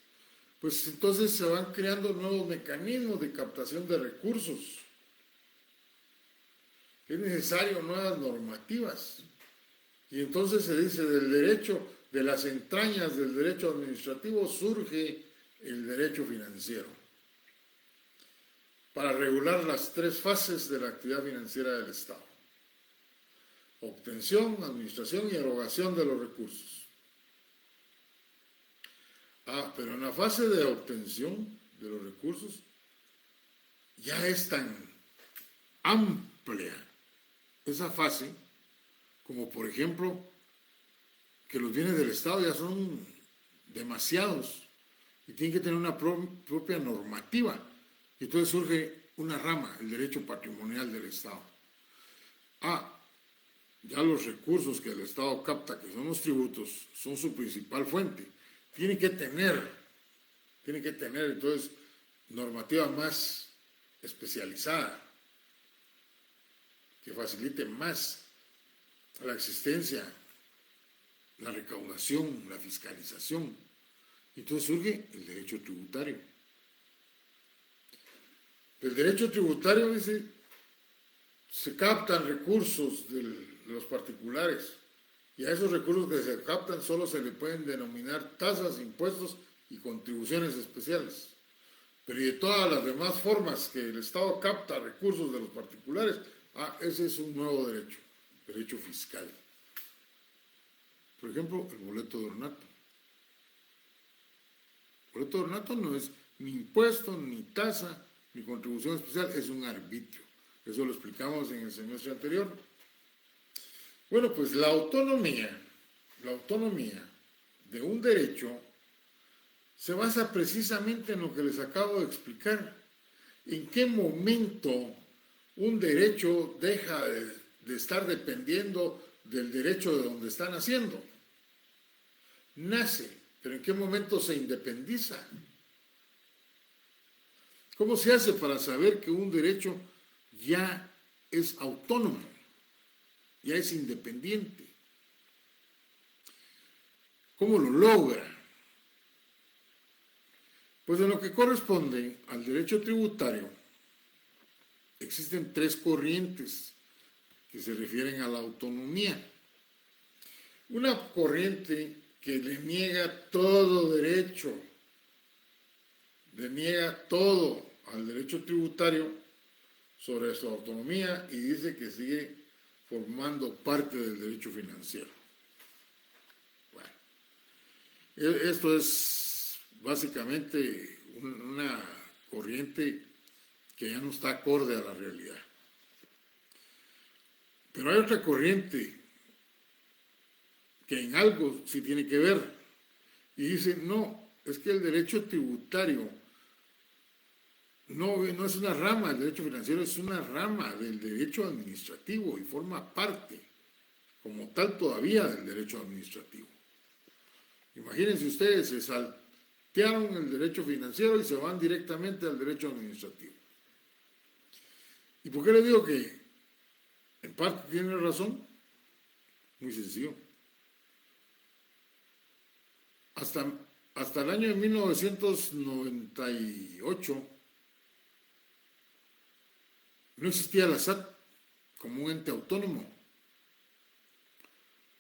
A: pues entonces se van creando nuevos mecanismos de captación de recursos. Es necesario nuevas normativas. Y entonces se dice del derecho, de las entrañas del derecho administrativo surge el derecho financiero, para regular las tres fases de la actividad financiera del Estado: obtención, administración y erogación de los recursos. Pero en la fase de obtención de los recursos ya es tan amplia esa fase, como por ejemplo que los bienes del Estado ya son demasiados y tienen que tener una propia normativa. Y entonces surge una rama, el derecho patrimonial del Estado. Ya los recursos que el Estado capta, que son los tributos, son su principal fuente. Tienen que tener entonces normativa más especializada, que facilite más la existencia, la recaudación, la fiscalización. Entonces surge el derecho tributario. El derecho tributario dice, se captan recursos de los particulares, y a esos recursos que se captan solo se le pueden denominar tasas, impuestos y contribuciones especiales. Pero y de todas las demás formas que el Estado capta recursos de los particulares, ese es un nuevo derecho, derecho fiscal. Por ejemplo, el boleto de ornato. El boleto de ornato no es ni impuesto, ni tasa, ni contribución especial, es un arbitrio. Eso lo explicamos en el semestre anterior. Bueno, pues la autonomía de un derecho se basa precisamente en lo que les acabo de explicar. ¿En qué momento un derecho deja de estar dependiendo del derecho de donde está naciendo? Nace, pero ¿en qué momento se independiza? ¿Cómo se hace para saber que un derecho ya es autónomo, ya es independiente? ¿Cómo lo logra? Pues en lo que corresponde al derecho tributario, existen tres corrientes que se refieren a la autonomía. Una corriente que le niega todo derecho, le niega todo al derecho tributario sobre su autonomía y dice que sigue formando parte del derecho financiero. Bueno, esto es básicamente una corriente que ya no está acorde a la realidad. Pero hay otra corriente que en algo sí tiene que ver y dice, no, es que el derecho tributario no es una rama del derecho financiero, es una rama del derecho administrativo y forma parte, como tal todavía, del derecho administrativo. Imagínense ustedes, se saltearon el derecho financiero y se van directamente al derecho administrativo. ¿Y por qué les digo que en parte tiene razón? Muy sencillo. Hasta el año de 1998 no existía la SAT como un ente autónomo.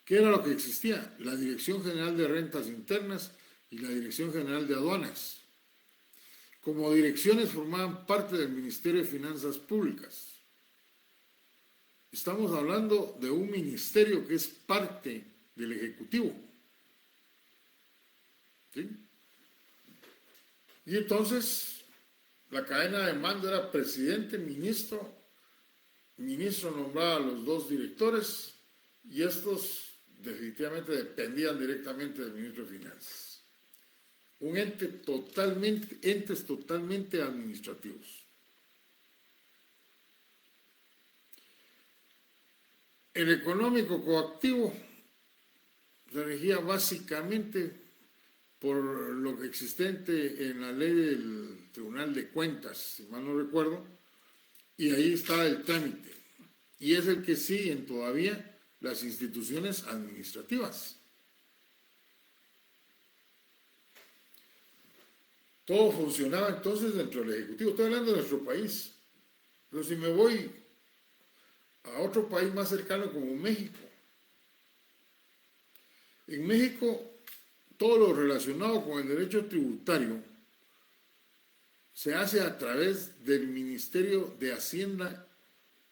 A: ¿Qué era lo que existía? La Dirección General de Rentas Internas y la Dirección General de Aduanas. como direcciones formaban parte del Ministerio de Finanzas Públicas. Estamos hablando de un ministerio que es parte del Ejecutivo. ¿Sí? Y entonces la cadena de mando era presidente, ministro nombraba a los dos directores y estos definitivamente dependían directamente del ministro de Finanzas. Entes totalmente administrativos. El económico coactivo se regía básicamente por lo existente en la ley del Tribunal de Cuentas, si mal no recuerdo, y ahí está el trámite. Y es el que siguen todavía las instituciones administrativas. Todo funcionaba entonces dentro del Ejecutivo. Estoy hablando de nuestro país. Pero si me voy a otro país más cercano como México, en México todo lo relacionado con el derecho tributario se hace a través del Ministerio de Hacienda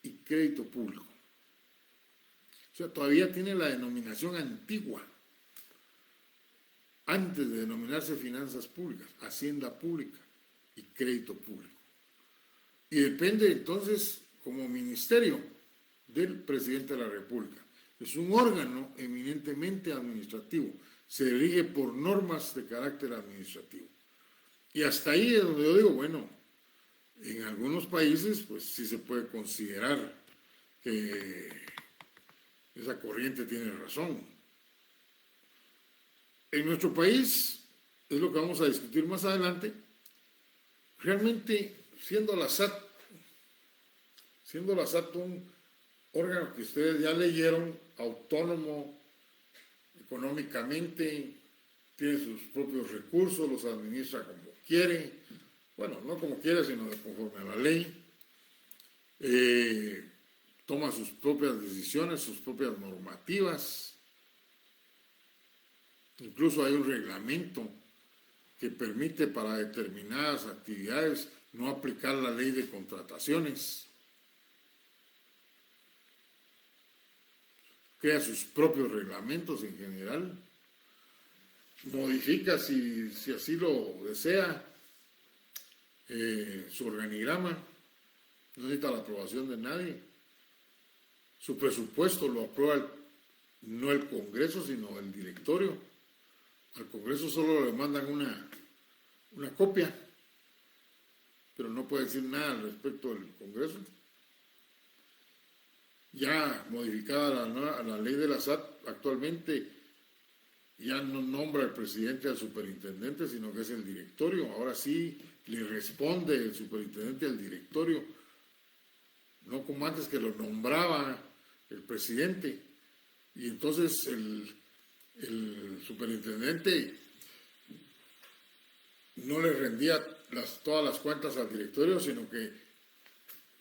A: y Crédito Público. O sea, todavía tiene la denominación antigua, antes de denominarse Finanzas Públicas, Hacienda Pública y Crédito Público. Y depende entonces como ministerio del presidente de la República. Es un órgano eminentemente administrativo. Se rige por normas de carácter administrativo. Y hasta ahí es donde yo digo, bueno, en algunos países pues sí se puede considerar que esa corriente tiene razón. En nuestro país, es lo que vamos a discutir más adelante, realmente siendo la SAT un órgano que ustedes ya leyeron, autónomo económicamente, tiene sus propios recursos, los administra como quiere, bueno, no como quiere, sino conforme a la ley, toma sus propias decisiones, sus propias normativas, incluso hay un reglamento que permite para determinadas actividades no aplicar la ley de contrataciones. Crea sus propios reglamentos en general, modifica si así lo desea su organigrama, no necesita la aprobación de nadie. Su presupuesto lo aprueba no el Congreso, sino el directorio. Al Congreso solo le mandan una copia, pero no puede decir nada al respecto del Congreso. Ya modificada la ley de la SAT, actualmente ya no nombra el presidente al superintendente, sino que es el directorio. Ahora sí le responde el superintendente al directorio, no como antes que lo nombraba el presidente. Y entonces el superintendente no le rendía todas las cuentas al directorio, sino que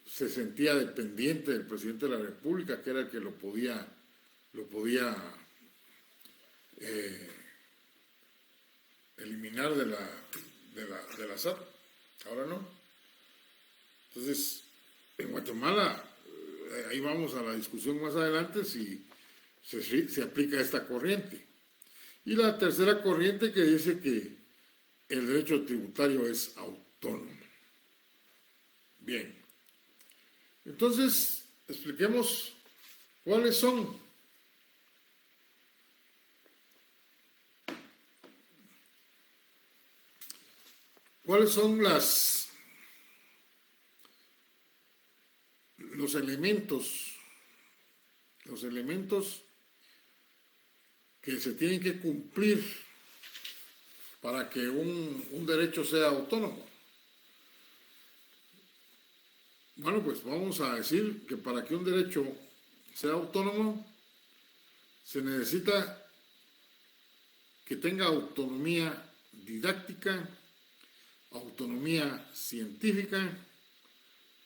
A: se sentía dependiente del presidente de la República, que era el que lo podía eliminar de la SAT. Ahora no. Entonces, en Guatemala, ahí vamos a la discusión más adelante si se aplica esta corriente. Y la tercera corriente que dice que el derecho tributario es autónomo. Bien. Entonces, expliquemos cuáles son los elementos que se tienen que cumplir para que un derecho sea autónomo. Bueno, pues vamos a decir que para que un derecho sea autónomo se necesita que tenga autonomía didáctica, autonomía científica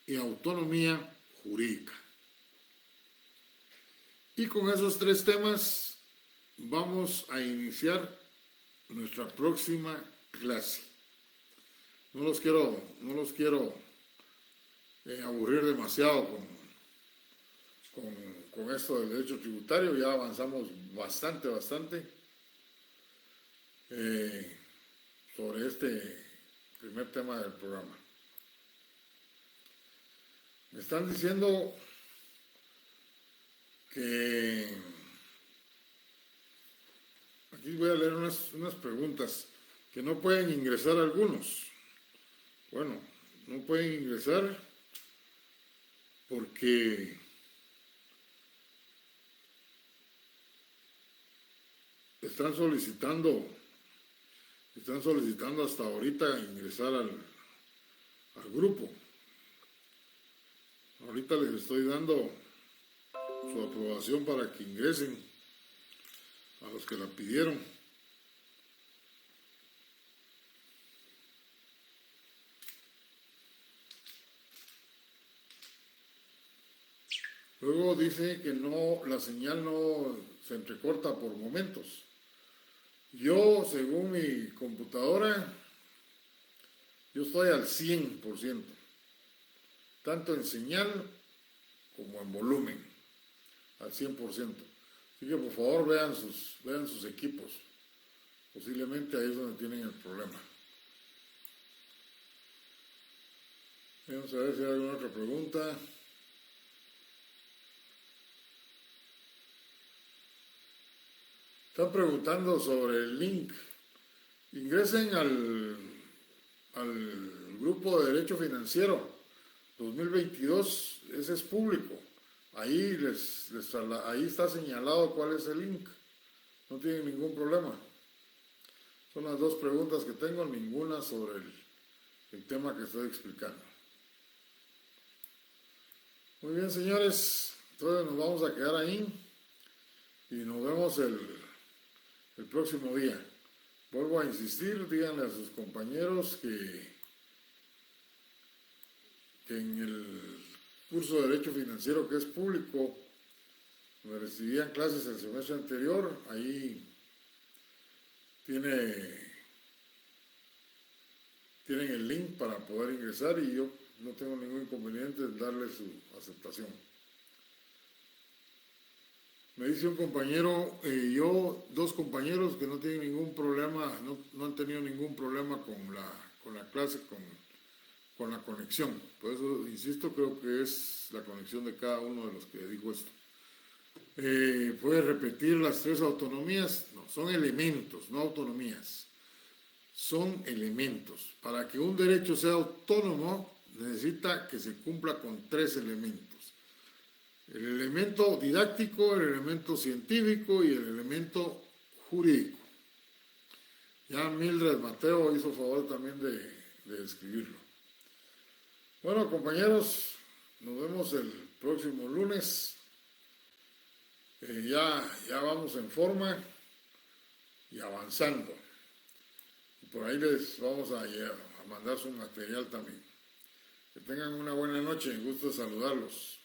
A: y autonomía jurídica. Y con esos tres temas vamos a iniciar nuestra próxima clase. no los quiero aburrir demasiado con esto del derecho tributario. Ya avanzamos bastante sobre este primer tema del programa. Me están diciendo que aquí voy a leer unas preguntas que no pueden ingresar algunos. Bueno, no pueden ingresar porque están solicitando hasta ahorita ingresar al grupo. Ahorita les estoy dando su aprobación para que ingresen a los que la pidieron. Luego dice que no, la señal no se entrecorta por momentos. Yo, según mi computadora, yo estoy al 100%, tanto en señal como en volumen, al 100%. Así que por favor vean sus equipos. Posiblemente ahí es donde tienen el problema. Vamos a ver si hay alguna otra pregunta. Están preguntando sobre el link. Ingresen al grupo de Derecho Financiero 2022, ese es público. Ahí ahí está señalado cuál es el link. No tienen ningún problema. Son las dos preguntas que tengo, ninguna sobre el tema que estoy explicando. Muy bien, señores. Entonces nos vamos a quedar ahí y nos vemos el próximo día. Vuelvo a insistir, díganle a sus compañeros que en el curso de Derecho Financiero, que es público, donde recibían clases el semestre anterior, ahí tienen el link para poder ingresar y yo no tengo ningún inconveniente en darle su aceptación. Me dice un compañero, dos compañeros que no tienen ningún problema, no han tenido ningún problema con la clase, con la conexión. Por eso, insisto, creo que es la conexión de cada uno de los que dijo esto. ¿Puede repetir las tres autonomías? No, son elementos, no autonomías. Son elementos. Para que un derecho sea autónomo, necesita que se cumpla con tres elementos. El elemento didáctico, el elemento científico y el elemento jurídico. Ya Mildred Mateo hizo favor también de escribirlo. Bueno, compañeros, nos vemos el próximo lunes. Ya vamos en forma y avanzando. Y por ahí les vamos a mandar su material también. Que tengan una buena noche, gusto de saludarlos.